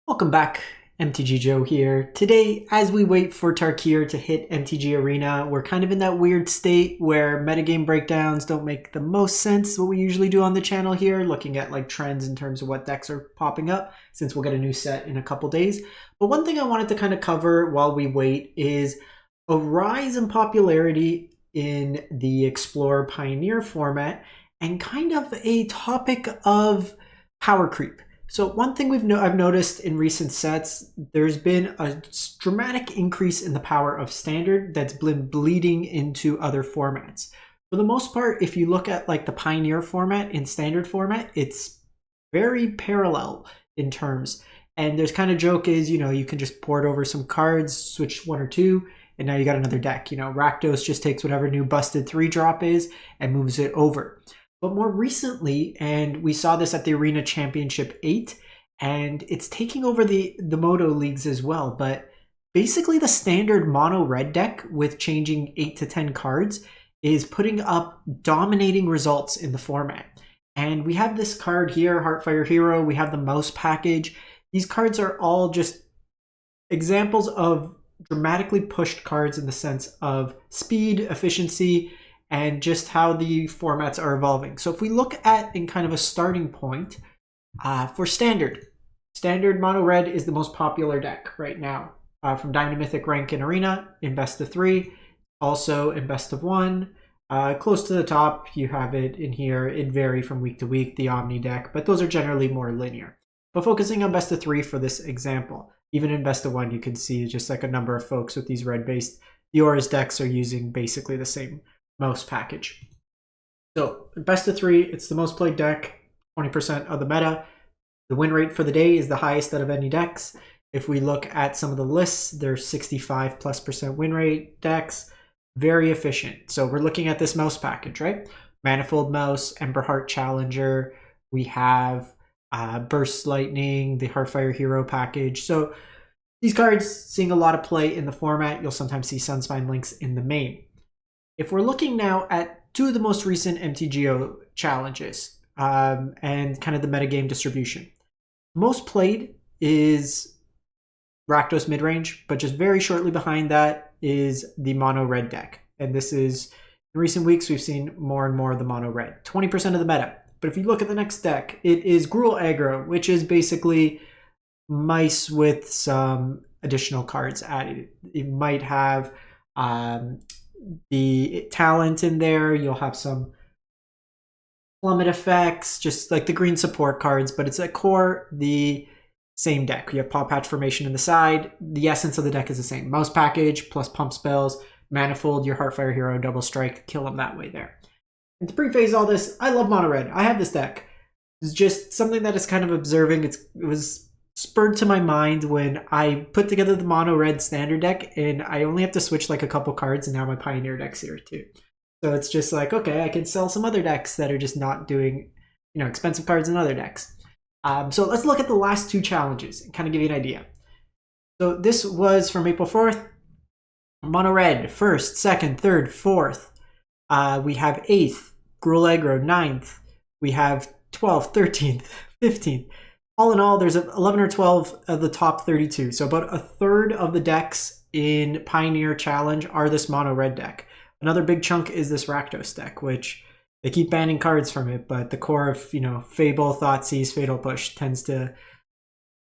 Welcome back, MTG Joe here. Today, as we wait for Tarkir to hit MTG Arena, we're kind of in that weird state where metagame breakdowns don't make the most sense, what we usually do on the channel here, looking at like trends in terms of what decks are popping up, since we'll get a new set in a couple days. But one thing I wanted to kind of cover while we wait is a rise in popularity in the Explorer Pioneer format, and kind of a topic of power creep. So one thing I've noticed in recent sets, there's been a dramatic increase in the power of Standard that's been bleeding into other formats. For the most part, if you look at like the Pioneer format in Standard format, it's very parallel in terms. And there's kind of joke is, you can just port over some cards, switch one or two, and now you got another deck. Rakdos just takes whatever new busted 3-drop is and moves it over. But more recently, and we saw this at the Arena Championship 8, and it's taking over the Moto leagues as well, but basically the standard mono red deck with changing 8 to 10 cards is putting up dominating results in the format. And we have this card here, Heartfire Hero, we have the mouse package. These cards are all just examples of dramatically pushed cards in the sense of speed, efficiency, and just how the formats are evolving. So if we look at in kind of a starting point for Standard Mono Red is the most popular deck right now from Diamond Mythic rank in Arena, in Best of 3, also in Best of 1. Close to the top, you have it in here. It vary from week to week, the Omni deck, but those are generally more linear. But focusing on Best of 3 for this example, even in Best of 1, you can see just like a number of folks with these red-based Diora's decks are using basically the same mouse package. So Best of 3, it's the most played deck, 20% of the meta. The win rate for the day is the highest out of any decks. If we look at some of the lists, there's 65+% win rate decks, very efficient. So we're looking at this mouse package, right? Manifold Mouse, Emberheart Challenger, we have Burst Lightning, the Heartfire Hero package. So these cards seeing a lot of play in the format. You'll sometimes see Sunspine links in the main. If we're looking now at two of the most recent MTGO challenges and kind of the metagame distribution, most played is Rakdos midrange, but just very shortly behind that is the mono red deck. And this is, in recent weeks, we've seen more and more of the mono red, 20% of the meta. But if you look at the next deck, it is Gruul Aggro, which is basically mice with some additional cards added. It might have the talent in there, you'll have some plummet effects, just like the green support cards, but it's at core the same deck. You have Paw Patch Formation in the side. The essence of the deck is the same. Mouse package plus pump spells, Manifold, your Heartfire Hero, double strike, kill them that way there. And to preface all this, I love mono red. I have this deck. It's just something that is kind of observing. It was spurred to my mind when I put together the mono red standard deck, and I only have to switch like a couple cards, and now my Pioneer deck's here too. So it's just like, okay, I can sell some other decks that are just not doing, expensive cards in other decks. So let's look at the last two challenges and kind of give you an idea. So this was from April 4th. Mono red, 1st, 2nd, 3rd, 4th. We have 8th, Gruul Aggro, 9th. We have 12th, 13th, 15th. All in all, there's 11 or 12 of the top 32. So about a third of the decks in Pioneer Challenge are this mono red deck. Another big chunk is this Rakdos deck, which they keep banning cards from it, but the core of, Fable, Thoughtseize, Fatal Push tends to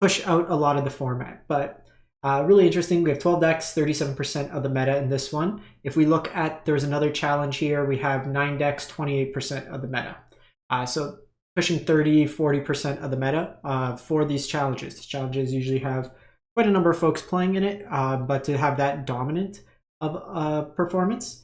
push out a lot of the format. But really interesting. We have 12 decks, 37% of the meta in this one. If we look at, there's another challenge here. We have 9 decks, 28% of the meta. So pushing 30-40% of the meta for these challenges. These challenges usually have quite a number of folks playing in it, but to have that dominant of performance.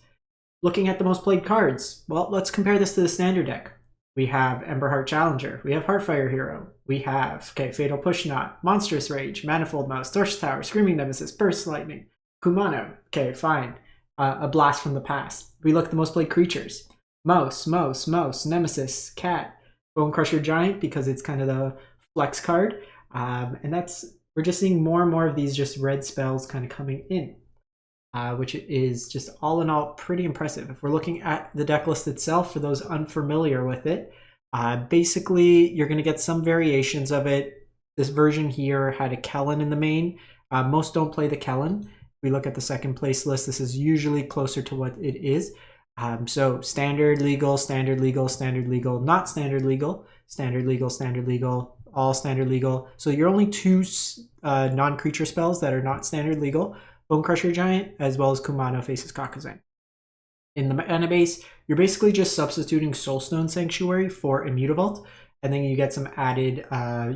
Looking at the most played cards, well, let's compare this to the standard deck. We have Emberheart Challenger, we have Heartfire Hero, we have Fatal Push Knot, Monstrous Rage, Manifold Mouse, Torch Tower, Screaming Nemesis, Burst Lightning, Kumano, fine, a Blast from the Past. We look at the most played creatures. Mouse, Nemesis, Cat, Bone Crusher Giant, because it's kind of the flex card. And we're just seeing more and more of these just red spells kind of coming in, which is just all in all pretty impressive. If we're looking at the deck list itself, for those unfamiliar with it, basically you're going to get some variations of it This version here had a Kellen in the main. Most don't play the Kellen. If we look at the second place list, this is usually closer to what it is. So standard, legal, standard, legal, standard, legal, not standard, legal, standard, legal, standard, legal, all standard, legal. So you're only two non-creature spells that are not standard, legal. Bone Crusher Giant, as well as Kumano faces Kakazan. In the mana base, you're basically just substituting Soulstone Sanctuary for Immutavault, and then you get some added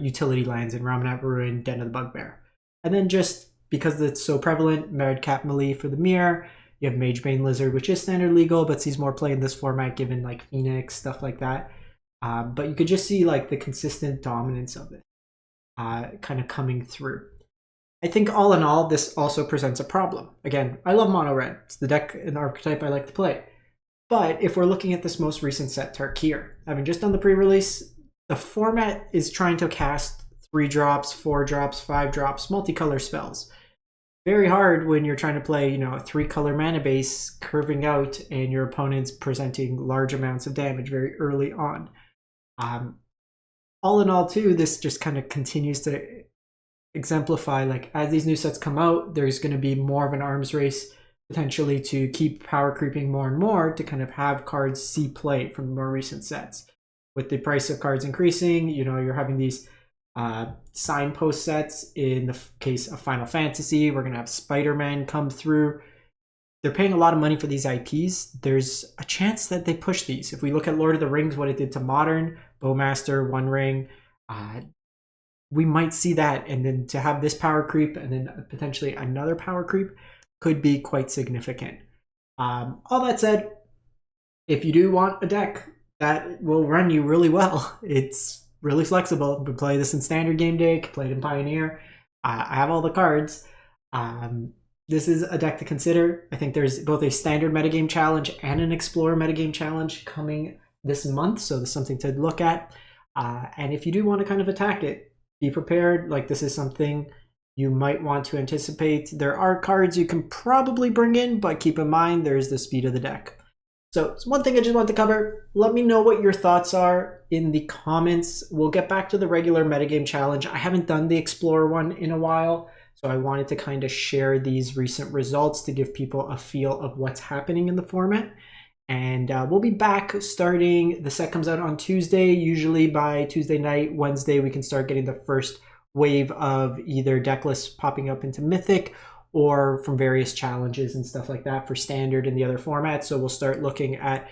utility lands in Ramanat Ruin, Den of the Bugbear. And then just because it's so prevalent, Meridcap Melee for the mirror, you have Magebane Lizard, which is standard legal, but sees more play in this format given like Phoenix, stuff like that. But you could just see like the consistent dominance of it kind of coming through. I think all in all, this also presents a problem. Again, I love mono red. It's the deck and archetype I like to play. But if we're looking at this most recent set, Tarkir, having just done the pre-release, the format is trying to cast 3 drops, 4 drops, 5 drops, multicolor spells. Very hard when you're trying to play, you know, a 3-color mana base curving out and your opponent's presenting large amounts of damage very early on. All in all, too, this just kind of continues to exemplify, like, as these new sets come out, there's going to be more of an arms race potentially to keep power creeping more and more to kind of have cards see play from more recent sets. With the price of cards increasing, you know, you're having these signpost sets. In the case of Final Fantasy, we're going to have Spider-Man come through. They're paying a lot of money for these IPs. There's a chance that they push these. If we look at Lord of the Rings, what it did to Modern, Bowmaster, One Ring, we might see that. And then to have this power creep and then potentially another power creep could be quite significant. All that said, if you do want a deck that will run you really well, it's really flexible. You can play this in Standard Game Day, can play it in Pioneer. I have all the cards. This is a deck to consider. I think there's both a standard metagame challenge and an Explorer metagame challenge coming this month, so there's something to look at. And if you do want to kind of attack it, be prepared. Like, this is something you might want to anticipate. There are cards you can probably bring in, but keep in mind there's the speed of the deck. So it's one thing I just want to cover. Let me know what your thoughts are in the comments. We'll get back to the regular metagame challenge. I haven't done the Explorer one in a while, so I wanted to kind of share these recent results to give people a feel of what's happening in the format. And we'll be back starting, the set comes out on Tuesday. Usually by Tuesday night, Wednesday, we can start getting the first wave of either deck lists popping up into Mythic or from various challenges and stuff like that for Standard and the other formats. So we'll start looking at,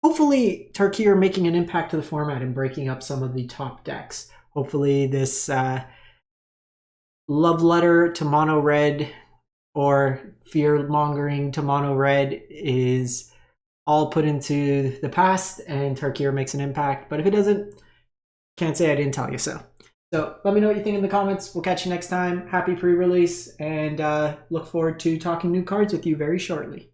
hopefully, Tarkir making an impact to the format and breaking up some of the top decks. Hopefully this love letter to mono red or fear mongering to mono red is all put into the past and Tarkir makes an impact. But if it doesn't, can't say I didn't tell you so. So let me know what you think in the comments. We'll catch you next time. Happy pre-release, and look forward to talking new cards with you very shortly.